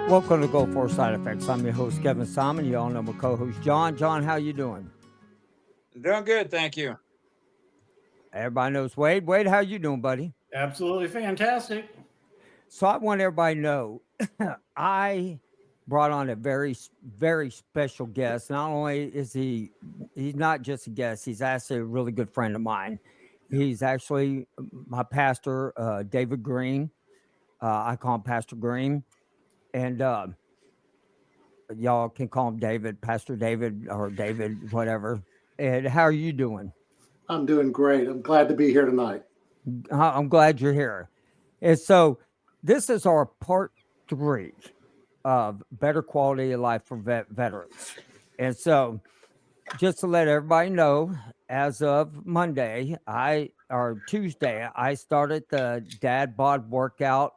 Welcome to Go For Side Effects. I'm your host, Kevin Simon. You all know my co-host, John. John, how you doing? Doing good, thank you. Everybody knows Wade. Wade, how you doing, buddy? Absolutely fantastic. So I want everybody to know I brought on a very special guest. Not only is he's not just a guest, he's actually a really good friend of mine. He's actually my pastor, David Green. I call him Pastor Green. And y'all can call him David, Pastor David, or David, whatever. And how are you doing? I'm doing great. I'm glad to be here tonight. I'm glad you're here. And so this is our part 3 of better quality of life for veterans. And so just to let everybody know, as of Monday, or Tuesday, I started the dad bod workout,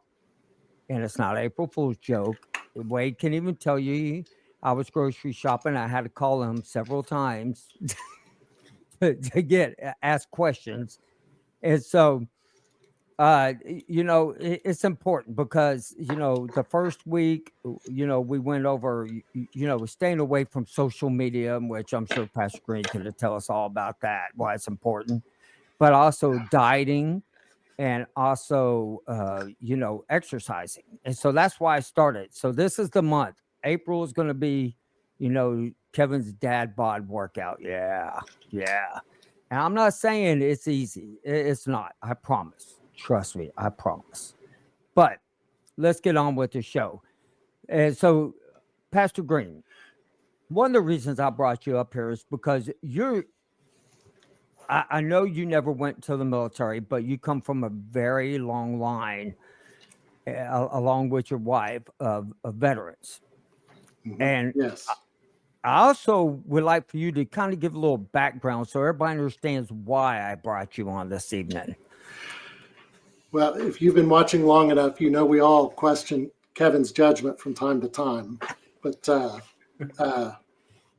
and it's not April Fool's joke. Wade can even tell you I was grocery shopping. I had to call him several times to get ask questions. And so it's important because the first week we went over staying away from social media, which I'm sure Pastor Green could tell us all about that, why it's important, but also dieting and also exercising. And so that's why I started. So this is the month. April is going to be Kevin's dad bod workout. Yeah. And I'm not saying it's easy. It's not. I promise. Trust me. I promise. But let's get on with the show. And so, Pastor Green, one of the reasons I brought you up here is because I know you never went to the military, but you come from a very long line, along with your wife, of veterans. Mm-hmm. And yes. I also would like for you to kind of give a little background so everybody understands why I brought you on this evening. Well, if you've been watching long enough, you know we all question Kevin's judgment from time to time. But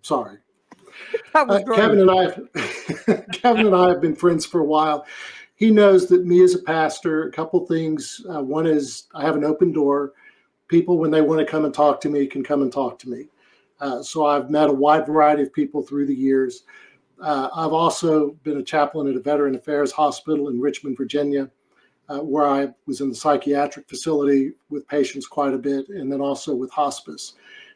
sorry. Kevin and I have been friends for a while. He knows that me as a pastor, a couple things. One is I have an open door. People, when they want to come and talk to me, can come and talk to me. So I've met a wide variety of people through the years. I've also been a chaplain at a Veteran Affairs hospital in Richmond, Virginia, where I was in the psychiatric facility with patients quite a bit, and then also with hospice.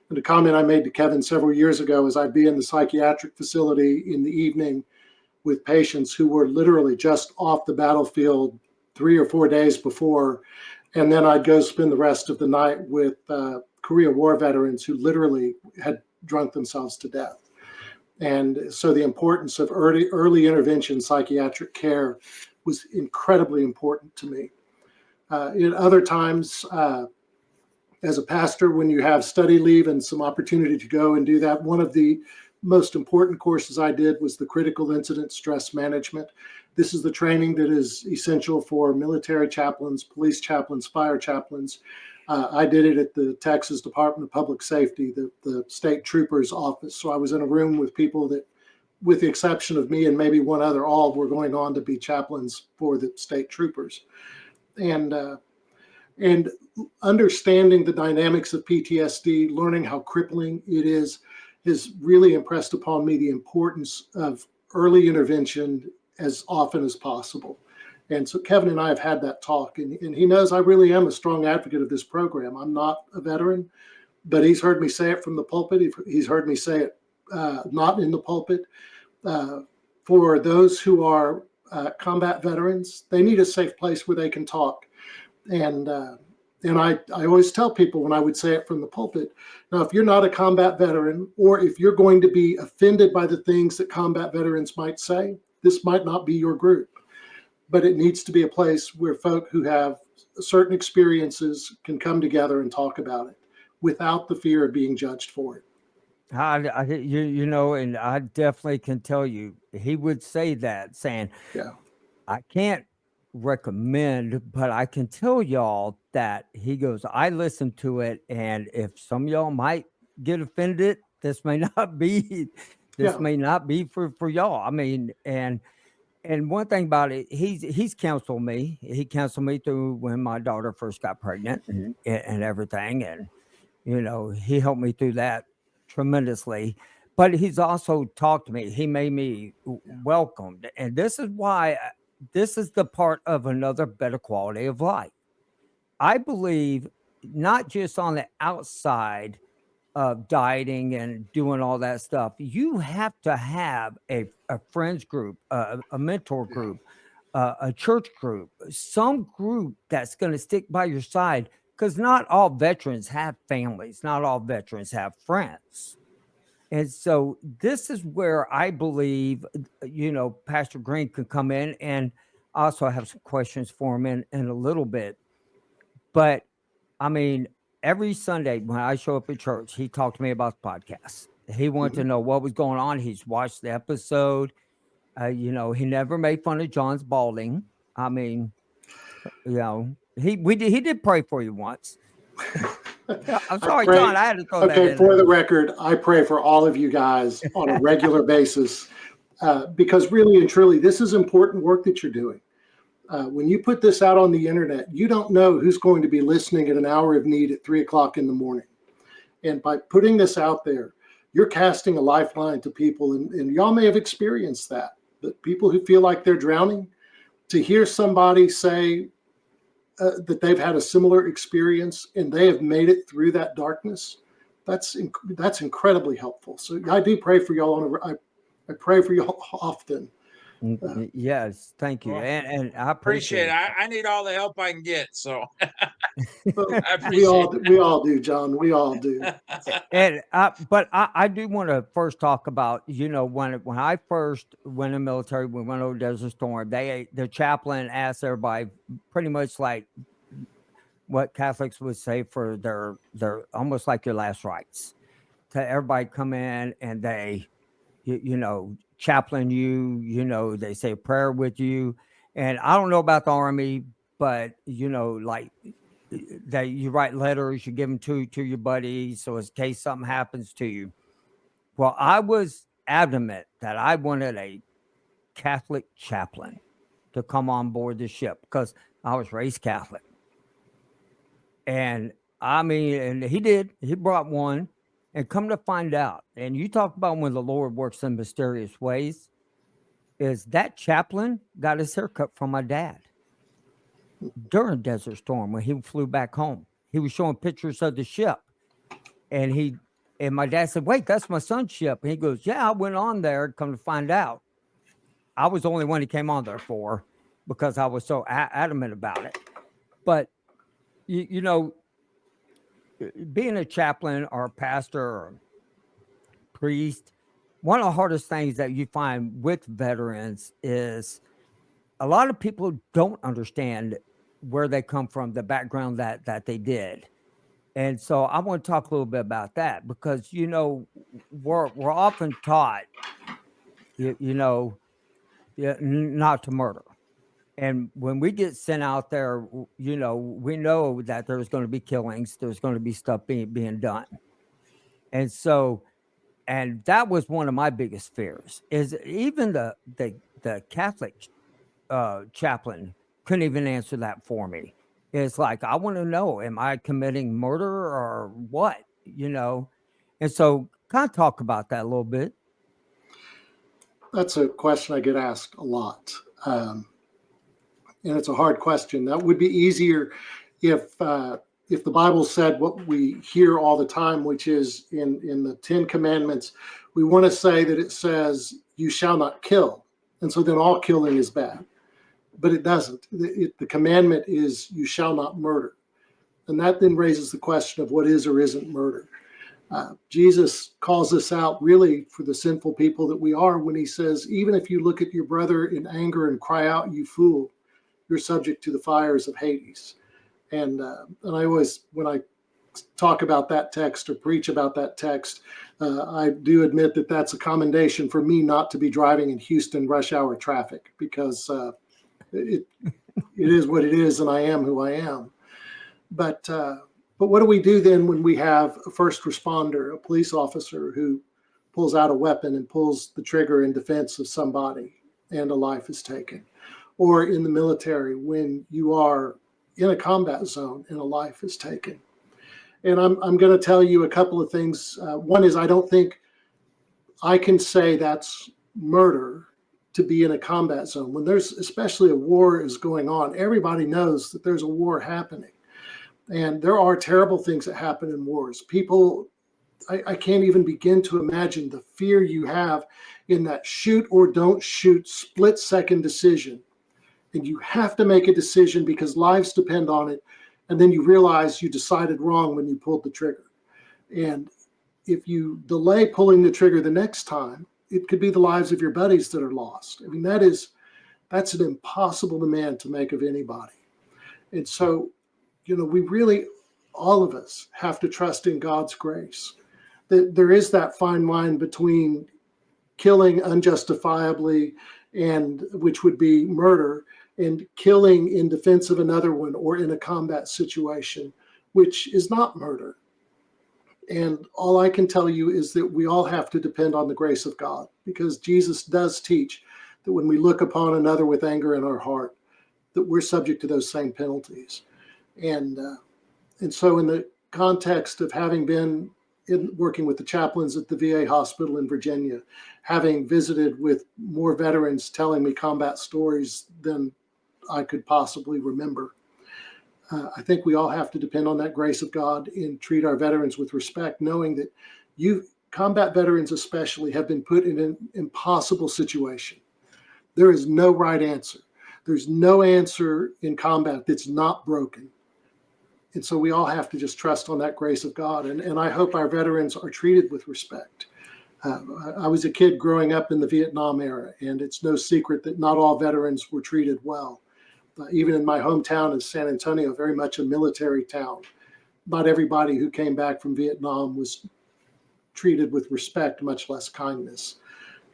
And a comment I made to Kevin several years ago is I'd be in the psychiatric facility in the evening with patients who were literally just off the battlefield 3 or 4 days before, and then I'd go spend the rest of the night with Korea War veterans who literally had drunk themselves to death. And so the importance of early intervention psychiatric care was incredibly important to me. In other times, as a pastor, when you have study leave and some opportunity to go and do that, one of the most important courses I did was the critical incident stress management. This is the training that is essential for military chaplains, police chaplains, fire chaplains. I did it at the Texas Department of Public Safety, the state trooper's office. So I was in a room with people that, with the exception of me and maybe one other, all were going on to be chaplains for the state troopers. And understanding the dynamics of PTSD, learning how crippling it is, has really impressed upon me the importance of early intervention as often as possible. And so Kevin and I have had that talk, and he knows I really am a strong advocate of this program. I'm not a veteran, but he's heard me say it from the pulpit. He's heard me say it not in the pulpit. For those who are combat veterans, they need a safe place where they can talk. And I always tell people when I would say it from the pulpit, now, if you're not a combat veteran, or if you're going to be offended by the things that combat veterans might say, this might not be your group. But it needs to be a place where folk who have certain experiences can come together and talk about it without the fear of being judged for it. And I definitely can tell you, he would say that, saying, yeah, I can't recommend, but I can tell y'all that he goes, I listened to it, and if some of y'all might get offended, this may not be for y'all. I mean, and one thing about it, he's counseled me. He counseled me through when my daughter first got pregnant and everything. He helped me through that tremendously. But he's also talked to me. He made me welcomed. And this is why this is the part of another better quality of life. I believe not just on the outside of dieting and doing all that stuff, you have to have a friends group, a mentor group, a church group, some group that's going to stick by your side, because not all veterans have families, not all veterans have friends. And so this is where I believe, Pastor Green can come in, and I also have some questions for him in a little bit. But I mean, every Sunday when I show up at church, he talked to me about the podcast. He wanted to know what was going on. He's watched the episode. He never made fun of John's balding. I mean, he did pray for you once. I'm sorry, John. I had to throw that in. Okay, for the record, I pray for all of you guys on a regular basis because really and truly, this is important work that you're doing. When you put this out on the internet, you don't know who's going to be listening at an hour of need at 3:00 in the morning. And by putting this out there, you're casting a lifeline to people, and y'all may have experienced that. But people who feel like they're drowning, to hear somebody say that they've had a similar experience and they have made it through that darkness, that's incredibly helpful. So I do pray for y'all. I pray for y'all often. Yes, thank you, Well, and I appreciate it. I need all the help I can get. So we all do, John. We all do. And but I do want to first talk about, when I first went in the military, we went over Desert Storm. The chaplain asked everybody pretty much like what Catholics would say for their almost like your last rites, to everybody come in and they chaplain you, they say a prayer with you. And I don't know about the Army, but like that you write letters, you give them to your buddies, so in case something happens to you. Well, I was adamant that I wanted a Catholic chaplain to come on board the ship because I was raised Catholic. And I mean, and he brought one, and come to find out, and you talk about when the Lord works in mysterious ways, is that chaplain got his haircut from my dad during Desert Storm when he flew back home. He was showing pictures of the ship, and my dad said, "Wait, that's my son's ship." And he goes, "Yeah, I went on there. Come to find out, I was the only one he came on there for because I was so adamant about it." But being a chaplain or a pastor or priest, one of the hardest things that you find with veterans is a lot of people don't understand where they come from, the background that they did. And so I want to talk a little bit about that because, we're often taught, not to murder. And when we get sent out there, we know that there's going to be killings, there's going to be stuff being done. And so, and that was one of my biggest fears, is even the Catholic chaplain couldn't even answer that for me. It's like, I want to know, am I committing murder or what? And so kind of talk about that a little bit. That's a question I get asked a lot. And it's a hard question. That would be easier if the Bible said what we hear all the time, which is in the 10 Commandments, we want to say that it says, you shall not kill. And so then all killing is bad. But it doesn't. The commandment is, you shall not murder. And that then raises the question of what is or isn't murder. Jesus calls us out really for the sinful people that we are when he says, even if you look at your brother in anger and cry out, you fool, you're subject to the fires of Hades. And I always, when I talk about that text or preach about that text, I do admit that that's a commendation for me not to be driving in Houston rush hour traffic, because it is what it is, and I am who I am. But what do we do then when we have a first responder, a police officer who pulls out a weapon and pulls the trigger in defense of somebody and a life is taken? Or in the military, when you are in a combat zone and a life is taken? And I'm going to tell you a couple of things. One is I don't think I can say that's murder to be in a combat zone. When there's especially a war is going on, everybody knows that there's a war happening. And there are terrible things that happen in wars. People, I can't even begin to imagine the fear you have in that shoot or don't shoot split-second decision. And you have to make a decision because lives depend on it. And then you realize you decided wrong when you pulled the trigger. And if you delay pulling the trigger the next time, it could be the lives of your buddies that are lost. I mean, that's an impossible demand to make of anybody. And so, we really, all of us have to trust in God's grace. That there is that fine line between killing unjustifiably, and which would be murder, and killing in defense of another one or in a combat situation, which is not murder. And all I can tell you is that we all have to depend on the grace of God, because Jesus does teach that when we look upon another with anger in our heart, that we're subject to those same penalties. And so in the context of having been working with the chaplains at the VA hospital in Virginia, having visited with more veterans telling me combat stories than I could possibly remember, I think we all have to depend on that grace of God and treat our veterans with respect, knowing that combat veterans especially have been put in an impossible situation. There is no right answer. There's no answer in combat that's not broken. And so we all have to just trust on that grace of God. And I hope our veterans are treated with respect. I was a kid growing up in the Vietnam era, and it's no secret that not all veterans were treated well. Even in my hometown of San Antonio, very much a military town, not everybody who came back from Vietnam was treated with respect, much less kindness.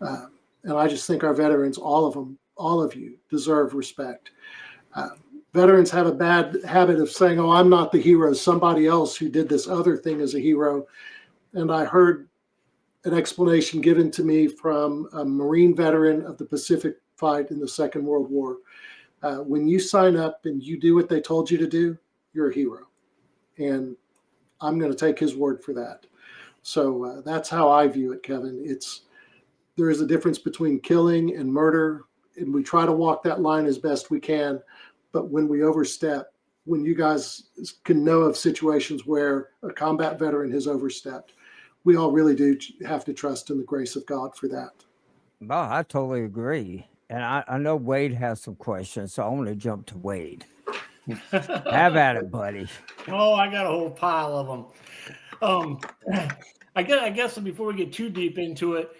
And I just think our veterans, all of them, all of you, deserve respect. Veterans have a bad habit of saying, oh, I'm not the hero. Somebody else who did this other thing is a hero. And I heard an explanation given to me from a Marine veteran of the Pacific fight in the Second World War. When you sign up and you do what they told you to do, you're a hero. And I'm going to take his word for that. So that's how I view it, Kevin. There is a difference between killing and murder, and we try to walk that line as best we can. But when we overstep, when you guys can know of situations where a combat veteran has overstepped, we all really do have to trust in the grace of God for that. Well, I totally agree. And I know Wade has some questions, so I want to jump to Wade. Have at it, buddy. Oh, I got a whole pile of them. I guess before we get too deep into it,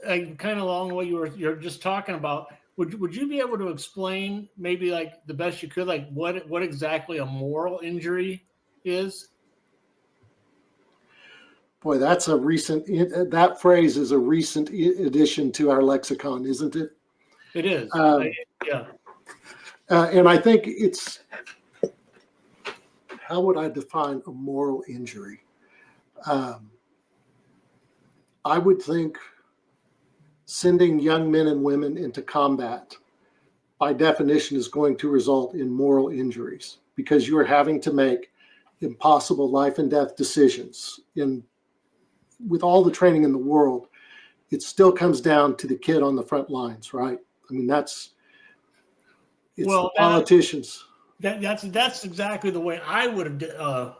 kind of along what you're just talking about, would you be able to explain maybe like the best you could, like what exactly a moral injury is? Boy, that phrase is a recent addition to our lexicon, isn't it? It is. Yeah. And I think how would I define a moral injury? I would think sending young men and women into combat, by definition, is going to result in moral injuries, because you are having to make impossible life and death decisions. With all the training in the world, it still comes down to the kid on the front lines, right? I mean, the politicians. That's exactly the way I would have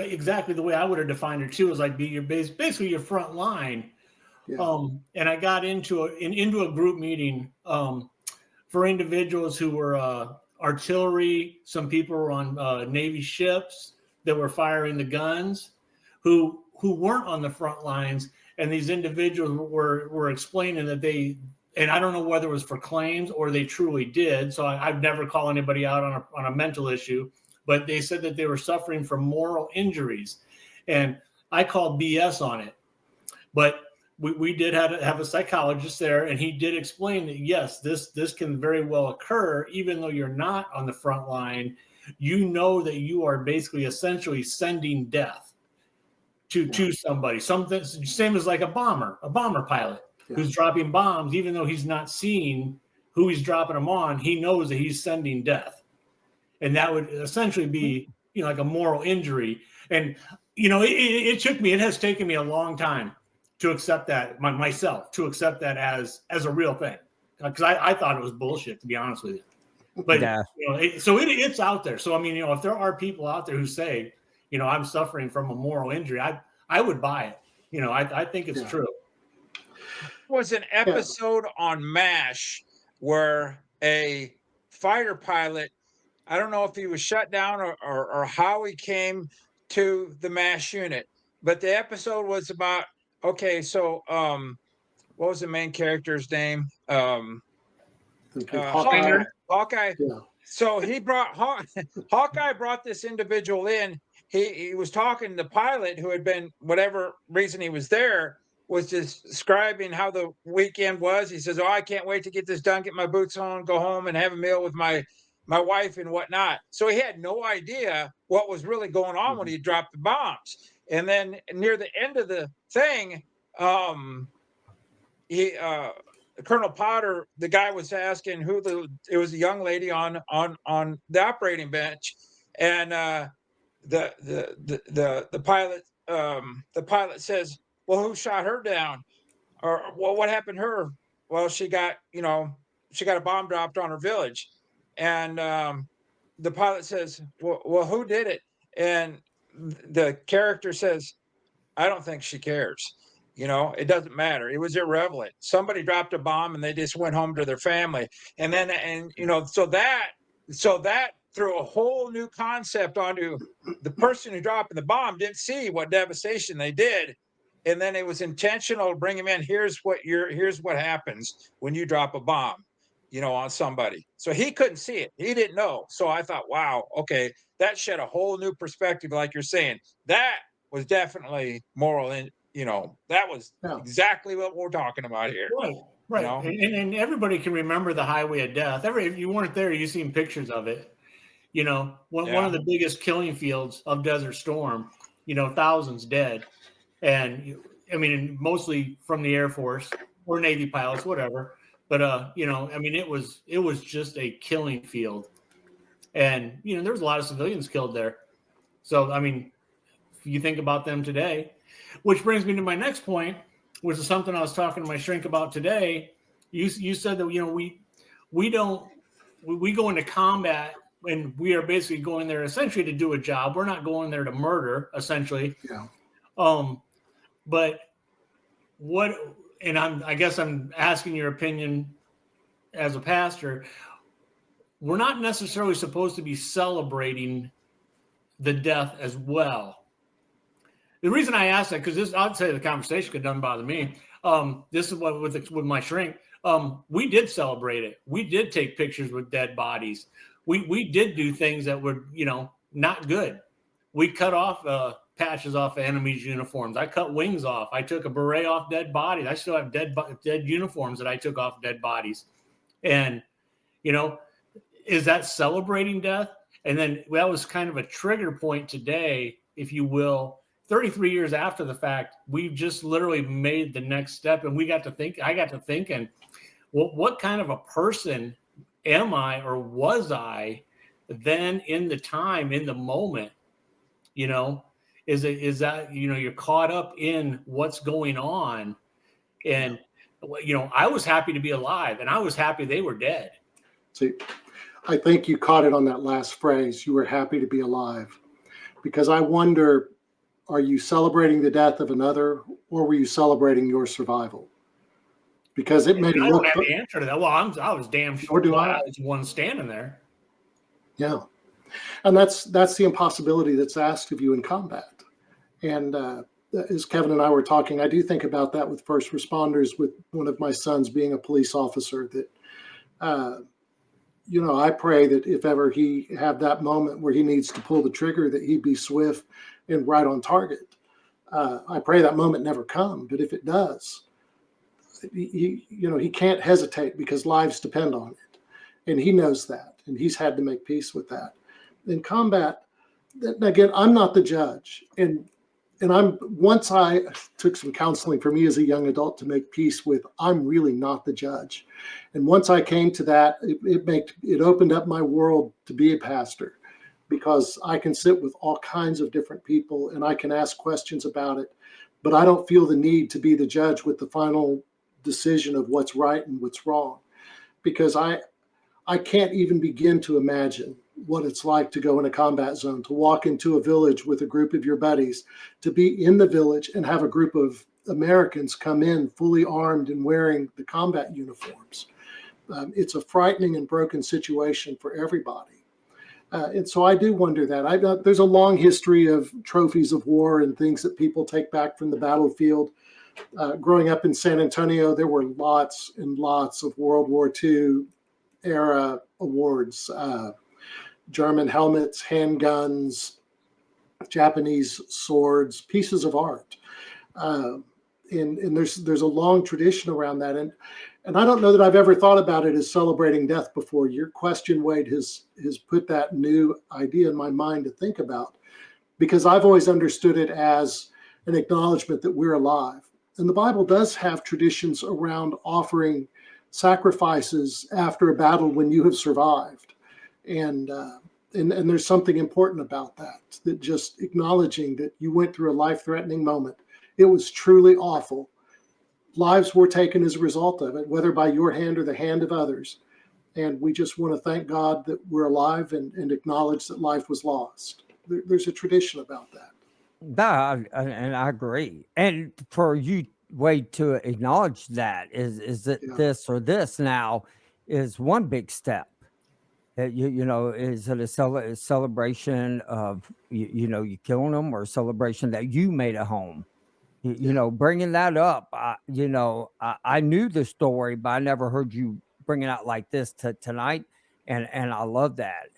exactly the way I would have defined it too. Is like basically your front line. Yeah. And I got into a group meeting for individuals who were artillery. Some people were on Navy ships that were firing the guns, who weren't on the front lines. And these individuals were explaining that and I don't know whether it was for claims or they truly did. So I've never called anybody out on a mental issue, but they said that they were suffering from moral injuries. And I called BS on it. But we did have a psychologist there, and he did explain that, yes, this can very well occur, even though you're not on the front line. You know that you are basically essentially sending death to somebody. Something same as like a bomber pilot. Yeah. Who's dropping bombs, even though he's not seeing who he's dropping them on, he knows that he's sending death. And that would essentially be, like a moral injury. And it has taken me a long time to accept that to accept that as a real thing. Because I thought it was bullshit, to be honest with you. But Yeah. it's out there. So I mean, if there are people out there who say, I'm suffering from a moral injury, I would buy it. I think it's true. There was an episode on MASH where a fighter pilot, I don't know if he was shut down or how he came to the MASH unit, but the episode was about, okay, so what was the main character's name? Hawkeye. Hawkeye. Yeah. So he brought Hawkeye brought this individual in. He was talking to the pilot who had been, whatever reason he was there, was just describing how the weekend was. He says, "Oh, I can't wait to get this done, get my boots on, go home and have a meal with my wife and whatnot." So he had no idea what was really going on when he dropped the bombs. And then near the end of the thing, Colonel Potter, the guy was asking it was a young lady on the operating bench, and the pilot says, "Well, who shot her down? Or well, what happened to her?" "Well, she got a bomb dropped on her village," and the pilot says, "Well, who did it?" And the character says, "I don't think she cares. It doesn't matter. It was irrelevant. Somebody dropped a bomb and they just went home to their family." And then, so that threw a whole new concept onto the person who dropped the bomb. Didn't see what devastation they did. And then it was intentional to bring him in. Here's what happens when you drop a bomb, on somebody. So he couldn't see it. He didn't know. So I thought, wow, okay, that shed a whole new perspective. Like you're saying, that was definitely moral. And that was exactly what we're talking about here. Right. And everybody can remember the Highway of Death. If you weren't there, you've seen pictures of it. One of the biggest killing fields of Desert Storm. Thousands dead, and I mean mostly from the Air Force or Navy pilots, whatever. But it was just a killing field, and there was a lot of civilians killed there. So I mean, if you think about them today, which brings me to my next point, which is something I was talking to my shrink about today. You said that we go into combat and we are basically going there essentially to do a job. We're not going there to murder, essentially. Yeah. But what? And I guess I'm asking your opinion as a pastor. We're not necessarily supposed to be celebrating the death as well. The reason I asked that, because I'd say the conversation could doesn't bother me. This is what with my shrink. We did celebrate it. We did take pictures with dead bodies. We did do things that were not good. We cut off patches off of enemies' uniforms. I cut wings off. I took a beret off dead bodies. I still have dead uniforms that I took off dead bodies. And is that celebrating death? And then that was kind of a trigger point today, if you will. 33 years after the fact, we've just literally made the next step, and I got to thinking, well, what kind of a person am I, or was I then in the time, in the moment? Is that you're caught up in what's going on, and I was happy to be alive, and I was happy they were dead. See, I think you caught it on that last phrase. You were happy to be alive, because I wonder, are you celebrating the death of another, or were you celebrating your survival? Because it made it look. I don't have the answer to that. Well, I was damn sure. Or do I? I was one standing there. Yeah, and that's the impossibility that's asked of you in combat. And as Kevin and I were talking, I do think about that with first responders. With one of my sons being a police officer, that I pray that if ever he have that moment where he needs to pull the trigger, that he be swift and right on target. I pray that moment never come, but if it does, he can't hesitate, because lives depend on it, and he knows that, and he's had to make peace with that. In combat, again, I'm not the judge, and once I took some counseling for me as a young adult to make peace with, I'm really not the judge. And once I came to that, it opened up my world to be a pastor. because I can sit with all kinds of different people and I can ask questions about it, but I don't feel the need to be the judge with the final decision of what's right and what's wrong, because I can't even begin to imagine what it's like to go in a combat zone, to walk into a village with a group of your buddies, to be in the village and have a group of Americans come in fully armed and wearing the combat uniforms. It's a frightening and broken situation for everybody. And so I do wonder that. There's a long history of trophies of war and things that people take back from the battlefield. Growing up in San Antonio, there were lots and lots of World War II era awards, German helmets, handguns, Japanese swords, pieces of art. And there's a long tradition around that. And I don't know that I've ever thought about it as celebrating death before. Your question, Wade, has put that new idea in my mind to think about, because I've always understood it as an acknowledgement that we're alive. And the Bible does have traditions around offering sacrifices after a battle when you have survived. And there's something important about that just acknowledging that you went through a life-threatening moment. It was truly awful. Lives were taken as a result of it, whether by your hand or the hand of others. And we just want to thank God that we're alive and acknowledge that life was lost. There's a tradition about that. And I agree. And for you, Wade, to acknowledge that is it this or this now is one big step. Is it a celebration of, you killing them, or a celebration that you made a home? Bringing that up, I knew the story, but I never heard you bring it out like this tonight. And I love that,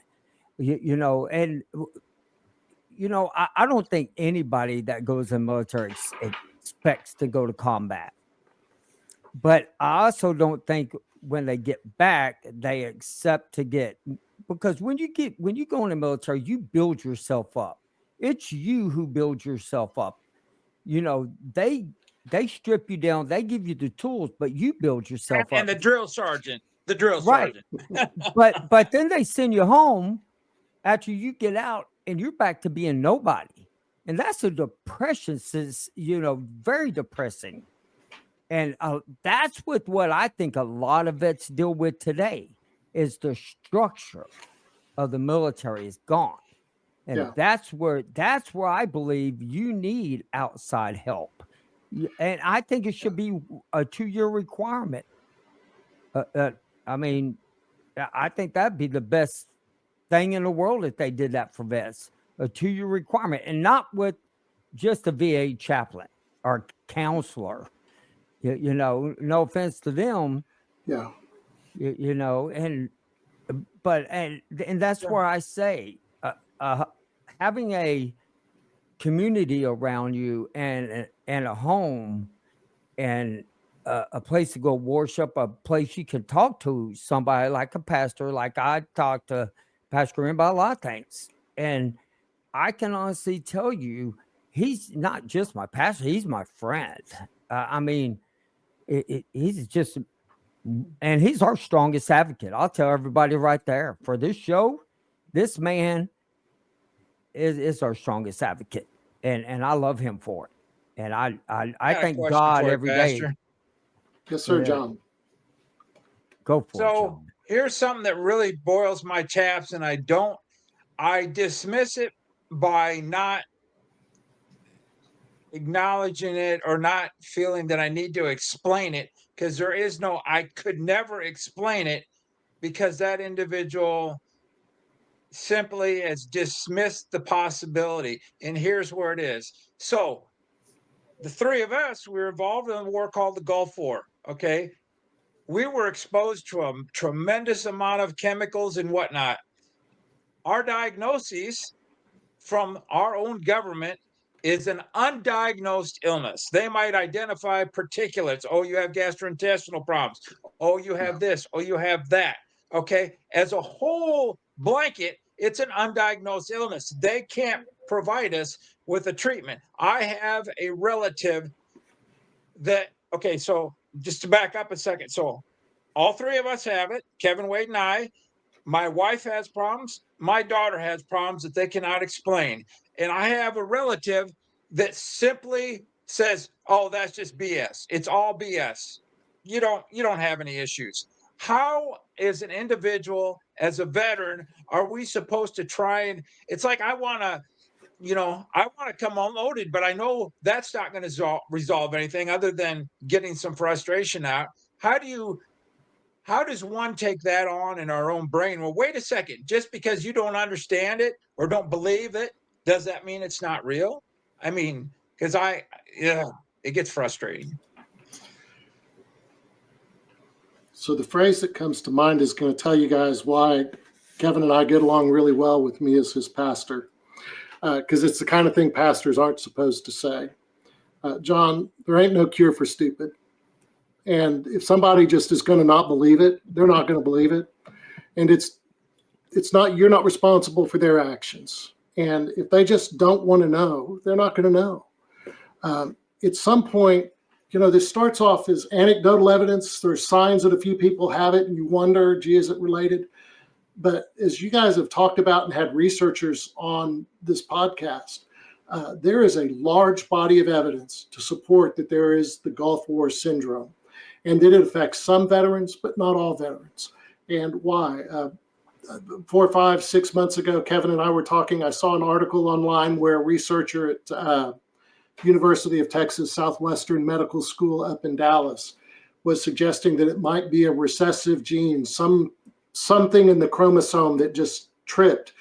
I don't think anybody that goes in the military expects to go to combat. But I also don't think when they get back, they accept to get, because when you go in the military, you build yourself up. It's you who builds yourself up. They strip you down, they give you the tools, but you build yourself up. And the drill sergeant, right. But then they send you home after you get out and you're back to being nobody. And that's a depression, very depressing. And that's what I think a lot of vets deal with today is the structure of the military is gone. And that's where I believe you need outside help. And I think it should be a 2-year requirement. I mean, I think that'd be the best thing in the world if they did that for vets, a 2-year requirement, and not with just a VA chaplain or counselor. No offense to them. Yeah. And that's where I say having a community around you and a home and a place to go worship, a place you can talk to somebody like a pastor, like I talk to Pastor Green about a lot of things. And I can honestly tell you, he's not just my pastor, he's my friend. I mean, he's just, and he's our strongest advocate. I'll tell everybody right there, for this show, this man is our strongest advocate. And I love him for it. And I thank God every day. Yes, sir, John. Go for it, So John. here's something that really boils my chaps, and I dismiss it by not acknowledging it or not feeling that I need to explain it, because I could never explain it, because that individual simply has dismissed the possibility. And here's where it is. So the three of us, we were involved in a war called the Gulf War. Okay. We were exposed to a tremendous amount of chemicals and whatnot. Our diagnoses from our own government is an undiagnosed illness. They might identify particulates. Oh, you have gastrointestinal problems. Oh, you have this. Oh, you have that. Okay. As a whole blanket, it's an undiagnosed illness. They can't provide us with a treatment. I have a relative that, okay, so just to back up a second. So all three of us have it, Kevin, Wade, and I. My wife has problems. My daughter has problems that they cannot explain. And I have a relative that simply says, "Oh, that's just BS. It's all BS. You don't have any issues." How, as an individual, as a veteran, are we supposed to try and it's like I want to come unloaded, but I know that's not going to resolve anything other than getting some frustration out. How do you how does one take that on in our own brain? Well, wait a second. Just because you don't understand it or don't believe it, does that mean it's not real? I mean, because yeah, it gets frustrating. So the phrase that comes to mind is going to tell you guys why Kevin and I get along really well with me as his pastor, because it's the kind of thing pastors aren't supposed to say. John, there ain't no cure for stupid. And if somebody just is going to not believe it, they're not going to believe it. And it's not, you're not responsible for their actions. And if they just don't want to know, they're not going to know. At some point, this starts off as anecdotal evidence. There's signs that a few people have it and you wonder, gee, is it related? But as you guys have talked about and had researchers on this podcast, there is a large body of evidence to support that there is the Gulf War syndrome and that it affects some veterans, but not all veterans. And why? 4, 5, 6 months ago, Kevin and I were talking. I saw an article online where a researcher at University of Texas Southwestern Medical School up in Dallas was suggesting that it might be a recessive gene, something in the chromosome that just tripped.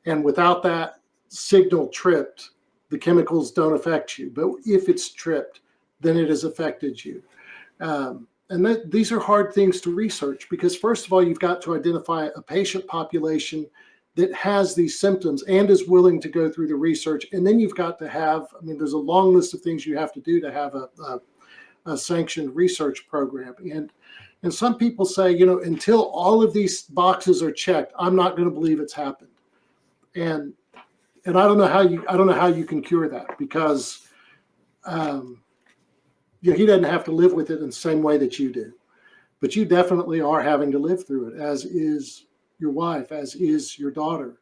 And without that signal tripped, the chemicals don't affect you. But if it's tripped, then it has affected you. And these are hard things to research because, first of all, you've got to identify a patient population that has these symptoms and is willing to go through the research. And then you've got to have, there's a long list of things you have to do to have a sanctioned research program. And some people say, until all of these boxes are checked, I'm not going to believe it's happened. And I don't know how you can cure that because he doesn't have to live with it in the same way that you do. But you definitely are having to live through it, as is your wife, as is your daughter.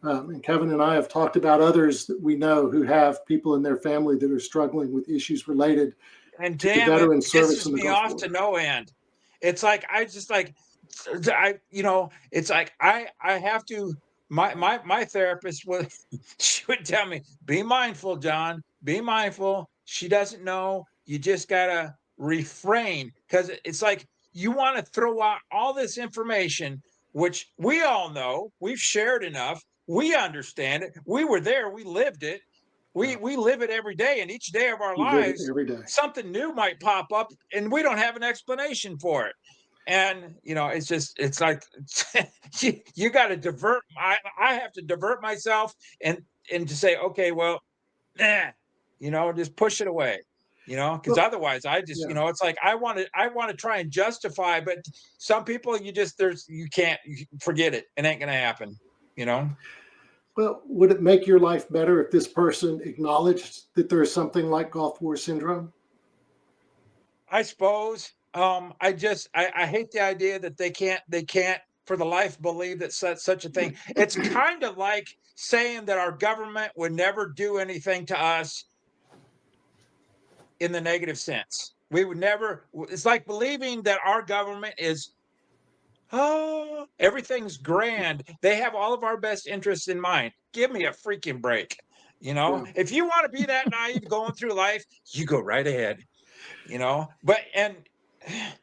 And Kevin and I have talked about others that we know who have people in their family that are struggling with issues related And to damn veteran it, service pisses in the me Gulf off War. to no end. It's like it's like I have to. My therapist she would tell me, be mindful, John, be mindful. She doesn't know. You just gotta refrain because it's like you want to throw out all this information, which we all know. We've shared enough. We understand it. We were there. We lived it. We live it every day, and each day of our You live it lives, every day. something new might pop up, and we don't have an explanation for it. And it's like you got to divert. I have to divert myself and to say, okay, well, just push it away. Because otherwise, I just it's like I want to try and justify, but some people you can't forget it. It ain't gonna happen. Well, would it make your life better if this person acknowledged that there is something like Gulf War syndrome? I suppose. I hate the idea that they can't for the life believe that such a thing. It's kind of like saying that our government would never do anything to us in the negative sense. We would never. It's like believing that our government is everything's grand. They have all of our best interests in mind. Give me a freaking break. Yeah. If you want to be that naive going through life, you go right ahead. But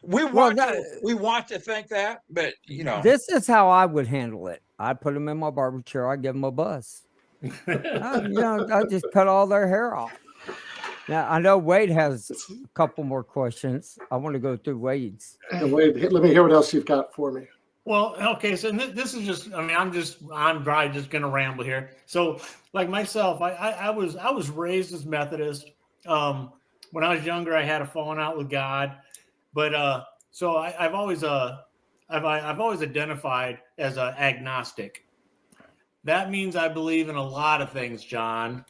we Well, want to think that, but this is how I would handle it. I'd put them in my barber chair. I'd give them a buzz. I just cut all their hair off. Now, I know Wade has a couple more questions. I want to go through Wade's. Wade, let me hear what else you've got for me. Well, okay, so this is just, I'm probably just going to ramble here. So like myself, I was raised as Methodist. When I was younger, I had a falling out with God, but so I've always identified as an agnostic. That means I believe in a lot of things, John,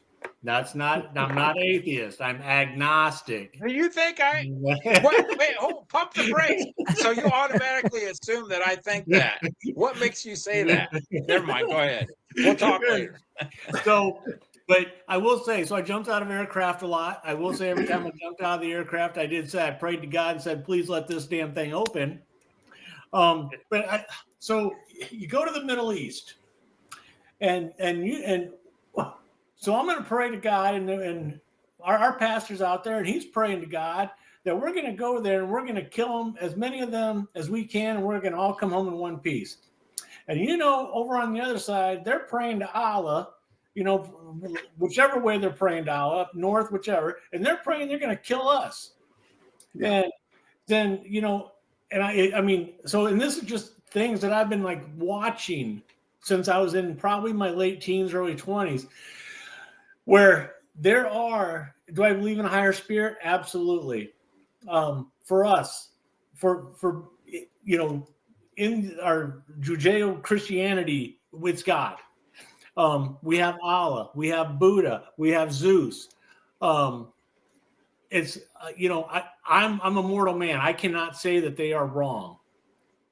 I'm not atheist. I'm agnostic. Do you think what? Wait, pump the brakes. So you automatically assume that I think that. What makes you say that? Never mind. Go ahead. We'll talk later. But I will say, so I jumped out of aircraft a lot. I will say every time I jumped out of the aircraft, I did say, I prayed to God and said, please let this damn thing open. So you go to the Middle East and so I'm going to pray to God, and our pastor's out there and he's praying to God that we're going to go there and we're going to kill them, as many of them as we can, and we're going to all come home in one piece. And over on the other side, they're praying to Allah, whichever way they're praying to Allah, up north, whichever, and they're praying they're going to kill us. Yeah. And then, and I mean, and this is just things that I've been like watching since I was in probably my late teens, early 20s, where do I believe in a higher spirit? Absolutely. For us, in our Judeo-Christianity, it's God. We have Allah, we have Buddha, we have Zeus. It's I'm a mortal man. I cannot say that they are wrong.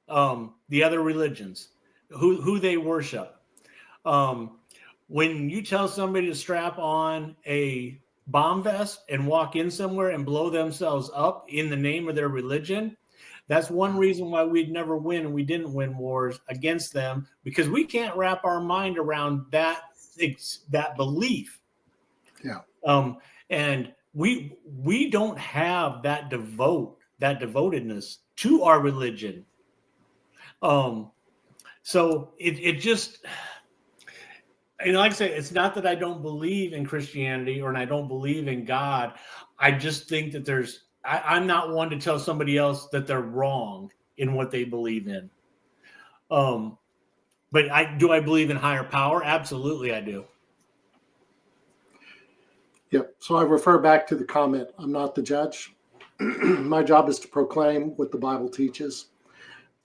The other religions, who they worship. When you tell somebody to strap on a bomb vest and walk in somewhere and blow themselves up in the name of their religion, that's one reason why we'd never win, and we didn't win wars against them, because we can't wrap our mind around that belief. Yeah. And we don't have that devotedness to our religion. So it just, like I say, it's not that I don't believe in Christianity and I don't believe in God. I just think that I'm not one to tell somebody else that they're wrong in what they believe in. But do I believe in higher power? Absolutely, I do. Yep. So I refer back to the comment, I'm not the judge. My job is to proclaim what the Bible teaches,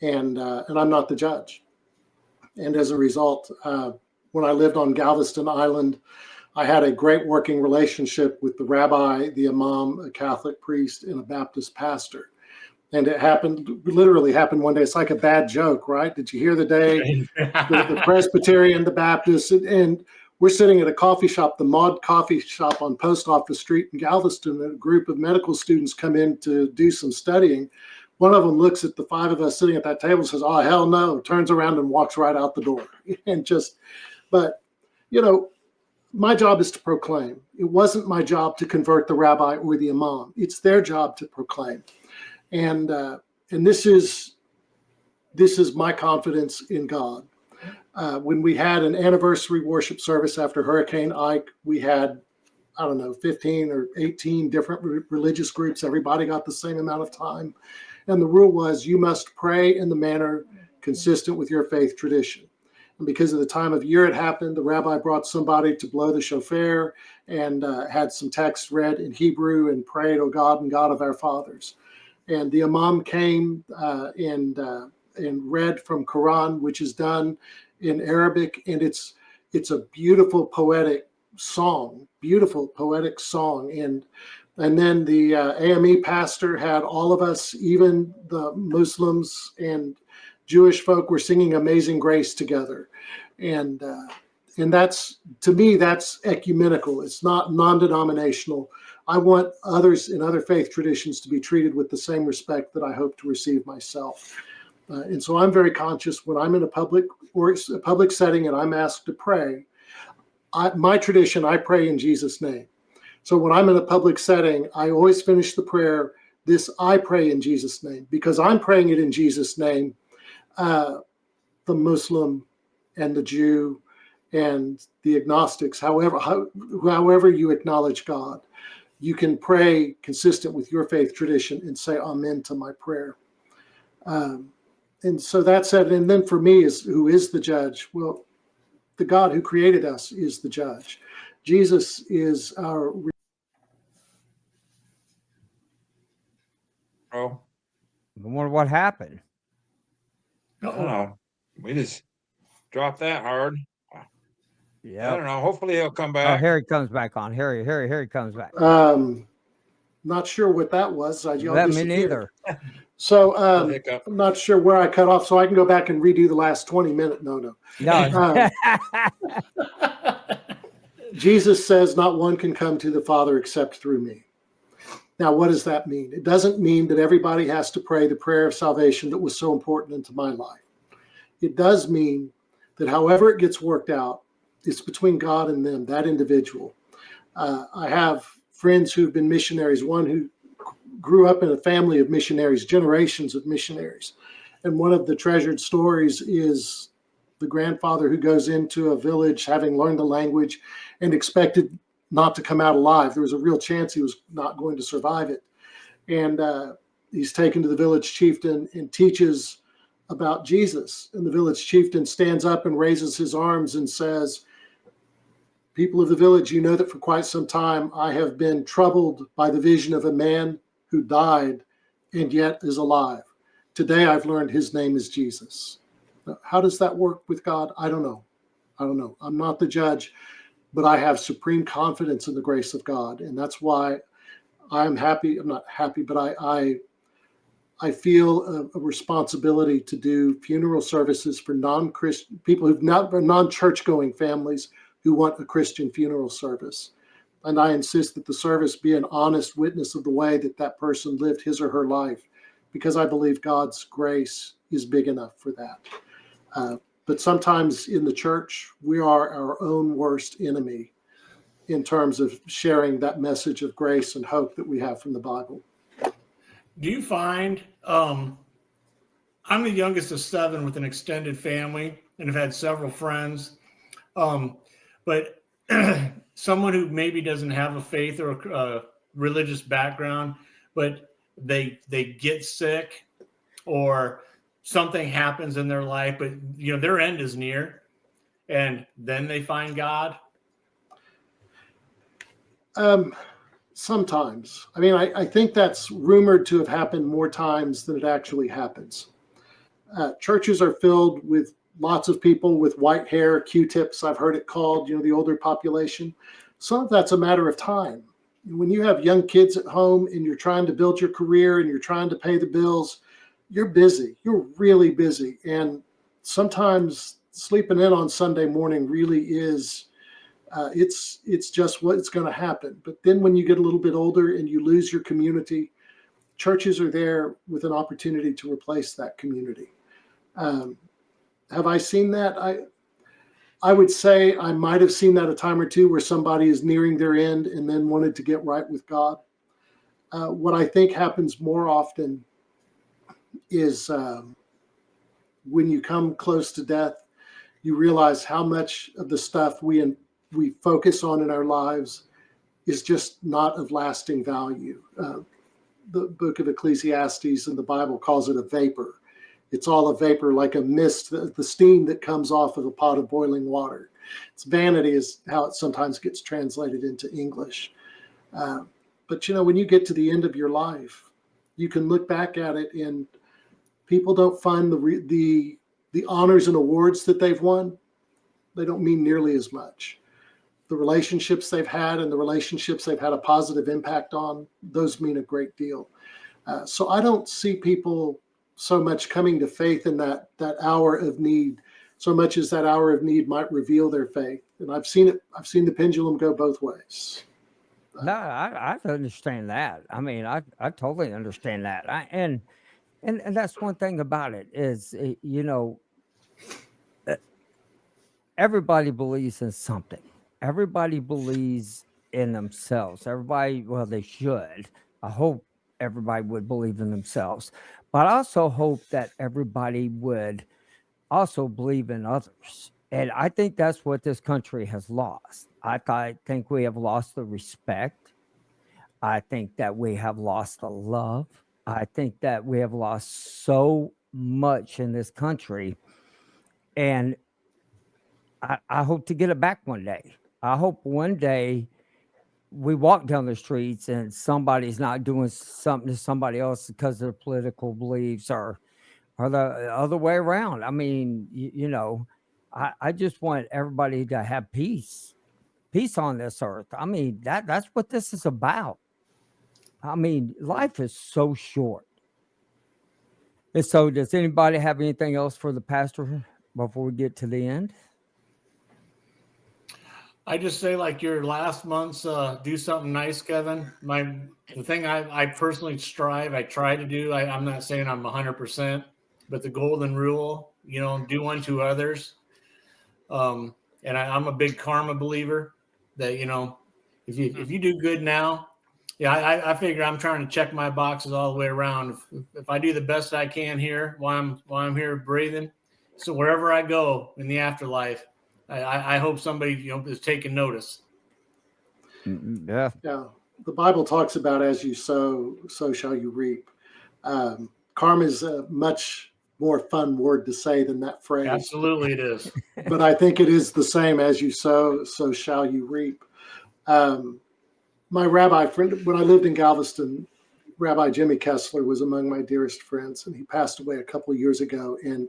and I'm not the judge. And as a result, when I lived on Galveston Island, I had a great working relationship with the rabbi, the imam, a Catholic priest, and a Baptist pastor. And it literally happened one day. It's like a bad joke, right? Did you hear the day the Presbyterian, the Baptist, and we're sitting at a coffee shop, the Maud Coffee Shop on Post Office Street in Galveston, and a group of medical students come in to do some studying. One of them looks at the five of us sitting at that table and says, "Oh, hell no," turns around and walks right out the door. But my job is to proclaim. It wasn't my job to convert the rabbi or the imam. It's their job to proclaim. And this is my confidence in God. When we had an anniversary worship service after Hurricane Ike, we had, 15 or 18 different religious groups. Everybody got the same amount of time. And the rule was you must pray in the manner consistent with your faith tradition. And because of the time of year it happened, the rabbi brought somebody to blow the shofar and had some text read in Hebrew and prayed, "O God and God of our fathers." And the imam came and read from Quran, which is done in Arabic, and it's a beautiful poetic song. And then the AME pastor had all of us, even the Muslims and Jewish folk, were singing Amazing Grace together. And that's, to me, that's ecumenical. It's not non-denominational. I want others in other faith traditions to be treated with the same respect that I hope to receive myself. And so I'm very conscious when I'm in a public setting and I'm asked to pray. My tradition, I pray in Jesus' name. So when I'm in a public setting, I always finish the prayer, I pray in Jesus' name, because I'm praying it in Jesus' name. The Muslim and the Jew and the agnostics, however you acknowledge God, you can pray consistent with your faith tradition and say amen to my prayer. And so that said, and then for me, who is the judge? Well, the God who created us is the judge. Jesus is our... Oh, I wonder what happened. I don't know. We just dropped that hard. Yeah. I don't know. Hopefully he'll come Oh, back. Harry comes back on. Harry comes back. Not sure what that was. Y'all Let me disappeared. neither. So Hiccup. I'm not sure where I cut off, so I can go back and redo the last 20 minutes. No. No. Jesus says, not one can come to the Father except through me. Now, what does that mean? It doesn't mean that everybody has to pray the prayer of salvation that was so important into my life. It does mean that however it gets worked out, it's between God and them, that individual. I have friends who've been missionaries, one who grew up in a family of missionaries, generations of missionaries. And one of the treasured stories is the grandfather who goes into a village having learned the language and expected not to come out alive. There was a real chance he was not going to survive it. And he's taken to the village chieftain and teaches about Jesus. And the village chieftain stands up and raises his arms and says, people of the village, you know that for quite some time I have been troubled by the vision of a man who died and yet is alive. Today I've learned his name is Jesus. Now, how does that work with God? I don't know. I'm not the judge, but I have supreme confidence in the grace of God. And that's why I'm happy. I'm not happy, but I feel a responsibility to do funeral services for non-Christian people who've not non-church going families who want a Christian funeral service. And I insist that the service be an honest witness of the way that that person lived his or her life, because I believe God's grace is big enough for that. But sometimes in the church, we are our own worst enemy in terms of sharing that message of grace and hope that we have from the Bible. Do you find, I'm the youngest of 7 with an extended family and have had several friends, but someone who maybe doesn't have a faith or a religious background, but they get sick or something happens in their life, but their end is near, and then they find God. Sometimes. I mean, I think that's rumored to have happened more times than it actually happens. Churches are filled with lots of people with white hair, Q-tips, I've heard it called, the older population. Some of that's a matter of time. When you have young kids at home and you're trying to build your career and you're trying to pay the bills, you're busy. You're really busy. And sometimes sleeping in on Sunday morning really is it's just what's going to happen. But then when you get a little bit older and you lose your community, churches are there with an opportunity to replace that community. Have I seen that? I would say I might have seen that a time or two where somebody is nearing their end and then wanted to get right with God. What I think happens more often is when you come close to death, you realize how much of the stuff we focus on in our lives is just not of lasting value. The book of Ecclesiastes in the Bible calls it a vapor. It's all a vapor, like a mist, the steam that comes off of a pot of boiling water. It's vanity is how it sometimes gets translated into English. But when you get to the end of your life, you can look back at it and people don't find the honors and awards that they've won. They don't mean nearly as much. The relationships they've had and the relationships they've had a positive impact on, those mean a great deal. So I don't see people so much coming to faith in that hour of need, so much as that hour of need might reveal their faith. And I've seen the pendulum go both ways. No, I understand that. I mean, I totally understand that. And that's one thing about it is, everybody believes in something. Everybody believes in themselves. Everybody, well, they should. I hope everybody would believe in themselves, but I also hope that everybody would also believe in others. And I think that's what this country has lost. I think we have lost the respect. I think that we have lost the love. I think that we have lost so much in this country. And I hope to get it back one day. I hope one day we walk down the streets and somebody's not doing something to somebody else because of their political beliefs or the other way around. I mean, I just want everybody to have peace on this earth. I mean, that's what this is about. I mean, life is so short. And so, does anybody have anything else for the pastor before we get to the end? I just say, like your last month's, do something nice, Kevin. The thing I personally I try to do. I'm not saying I'm 100%, but the golden rule, do unto others. And I'm a big karma believer that if you do good now, I figure I'm trying to check my boxes all the way around. If I do the best I can here while I'm here breathing, so wherever I go in the afterlife, I hope somebody is taking notice. Yeah. The Bible talks about as you sow, so shall you reap. Karma is a much more fun word to say than that phrase. Absolutely, it is. But I think it is the same: as you sow, so shall you reap. My rabbi friend, when I lived in Galveston, Rabbi Jimmy Kessler was among my dearest friends, and he passed away a couple of years ago. And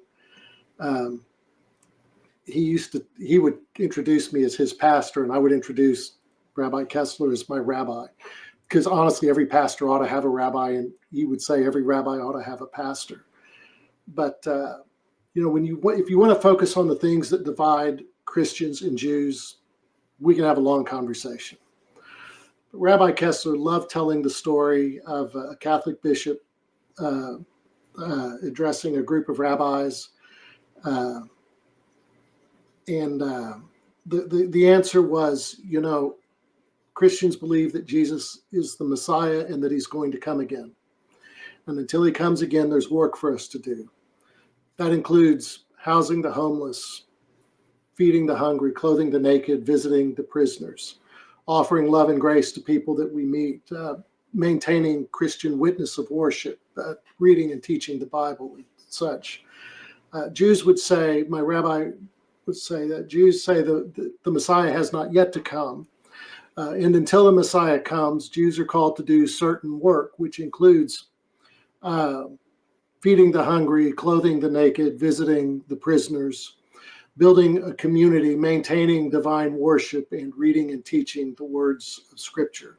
he would introduce me as his pastor, and I would introduce Rabbi Kessler as my rabbi, because honestly, every pastor ought to have a rabbi, and he would say every rabbi ought to have a pastor. But if you want to focus on the things that divide Christians and Jews, we can have a long conversation. But Rabbi Kessler loved telling the story of a Catholic bishop addressing a group of rabbis. And the answer was, Christians believe that Jesus is the Messiah and that he's going to come again. And until he comes again, there's work for us to do. That includes housing the homeless, feeding the hungry, clothing the naked, visiting the prisoners, offering love and grace to people that we meet, maintaining Christian witness of worship, reading and teaching the Bible and such. Jews would say, my rabbi would say that Jews say the Messiah has not yet to come. And until the Messiah comes, Jews are called to do certain work, which includes feeding the hungry, clothing the naked, visiting the prisoners, building a community, maintaining divine worship, and reading and teaching the words of Scripture.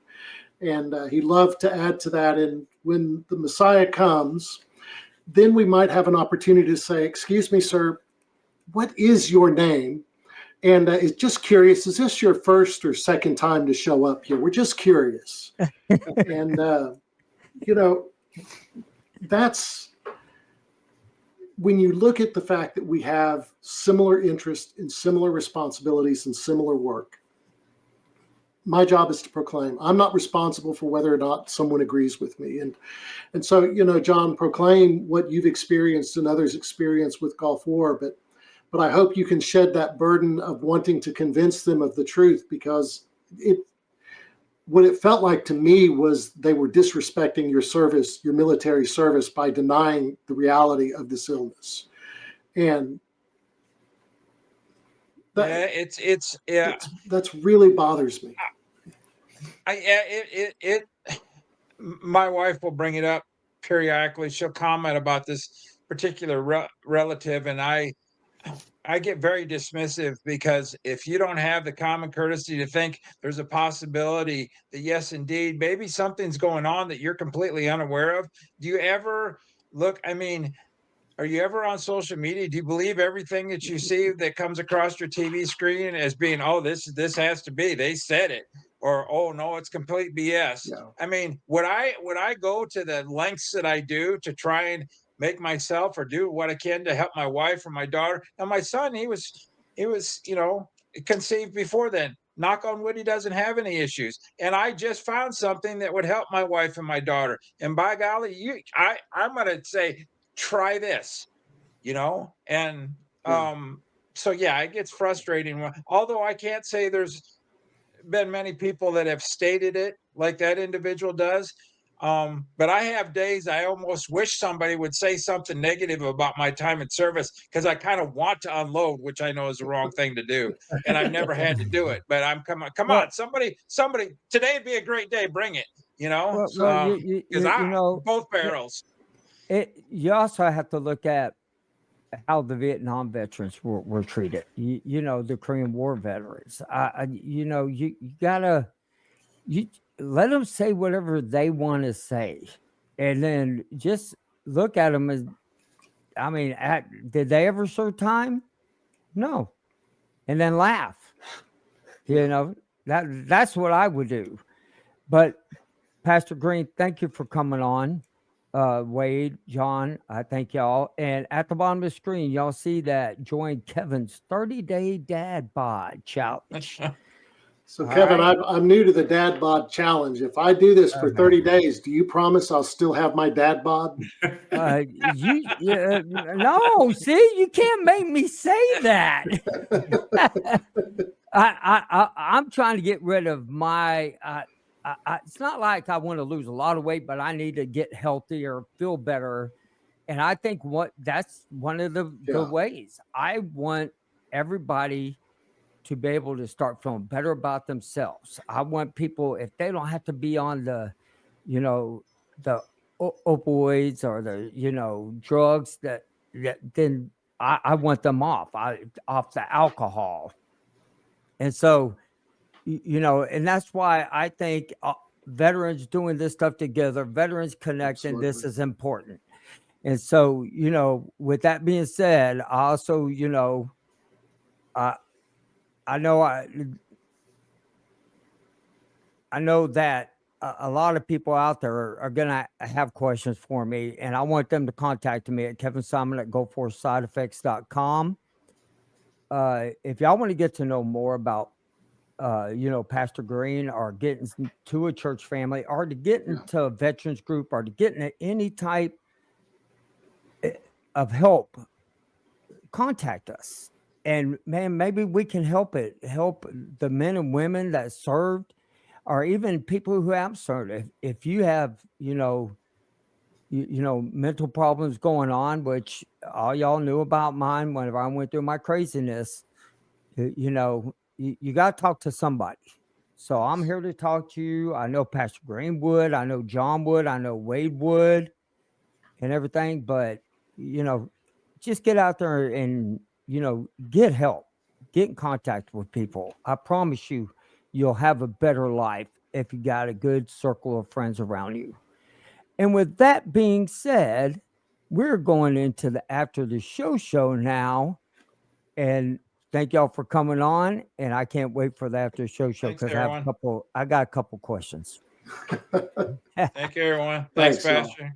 And he loved to add to that. And when the Messiah comes, then we might have an opportunity to say, excuse me, sir, what is your name? And it's just curious, is this your first or second time to show up here? We're just curious. And, that's when you look at the fact that we have similar interests and similar responsibilities and similar work. My job is to proclaim. I'm not responsible for whether or not someone agrees with me. And so, John, proclaim what you've experienced and others experience with Gulf War, but I hope you can shed that burden of wanting to convince them of the truth, because what it felt like to me was they were disrespecting your service, your military service, by denying the reality of this illness. And that's really bothers me. My wife will bring it up periodically. She'll comment about this particular relative, and I get very dismissive, because if you don't have the common courtesy to think there's a possibility that, yes, indeed, maybe something's going on that you're completely unaware of. Do you ever look? I mean, are you ever on social media? Do you believe everything that you see that comes across your TV screen as being, oh, this has to be, they said it, or, oh no, it's complete BS? Yeah. I mean, would I go to the lengths that I do to try and make myself, or do what I can to help my wife or my daughter? And my son, he was conceived before then. Knock on wood, he doesn't have any issues. And I just found something that would help my wife and my daughter. And by golly, I'm going to say, try this, and so yeah, it gets frustrating. Although I can't say there's been many people that have stated it like that individual does. But I have days I almost wish somebody would say something negative about my time in service, because I kind of want to unload, which I know is the wrong thing to do, and I've never had to do it. But I'm come on, somebody, today'd be a great day. Bring it, because both both barrels. You also have to look at how the Vietnam veterans were treated. You know, the Korean War veterans. You know, you gotta you let them say whatever they want to say, and then just look at them as. I mean, did they ever serve time? No, and then laugh. You know, that's what I would do. But Pastor Green, thank you for coming on. Wade, John, I thank y'all. And at the bottom of the screen, y'all see that join Kevin's 30-day dad bod challenge. So, All Kevin, right. I'm new to the dad bod challenge. If I do this for 30 days, do you promise I'll still have my dad bod? No, see, you can't make me say that. I'm trying to get rid of my. It's not like I want to lose a lot of weight, but I need to get healthier, feel better, and I think that's one of the ways. I want everybody to be able to start feeling better about themselves. I want people, if they don't have to be on the, you know, the opioids or the drugs that then I want them off the alcohol. And so, and that's why I think veterans doing this stuff together, veterans connecting, this is important. And so, with that being said, I also, I know that a lot of people out there are going to have questions for me, and I want them to contact me at kevinsimon@goforsideffects.com. If y'all want to get to know more about Pastor Green, or get into a church family, or to get into a veterans group, or to get into any type of help, contact us. And man, maybe we can help the men and women that served, or even people who have served. If you have, mental problems going on, which all y'all knew about mine whenever I went through my craziness, you got to talk to somebody. So I'm here to talk to you. I know Pastor Green would, I know John would, I know Wade would, and everything. But, just get out there and, get help, get in contact with people. I promise you, you'll have a better life if you got a good circle of friends around you. And with that being said, we're going into the after the show now. And thank y'all for coming on. And I can't wait for the after show Thanks, because everyone. I got a couple questions. Thank you, everyone. Thanks, Pastor.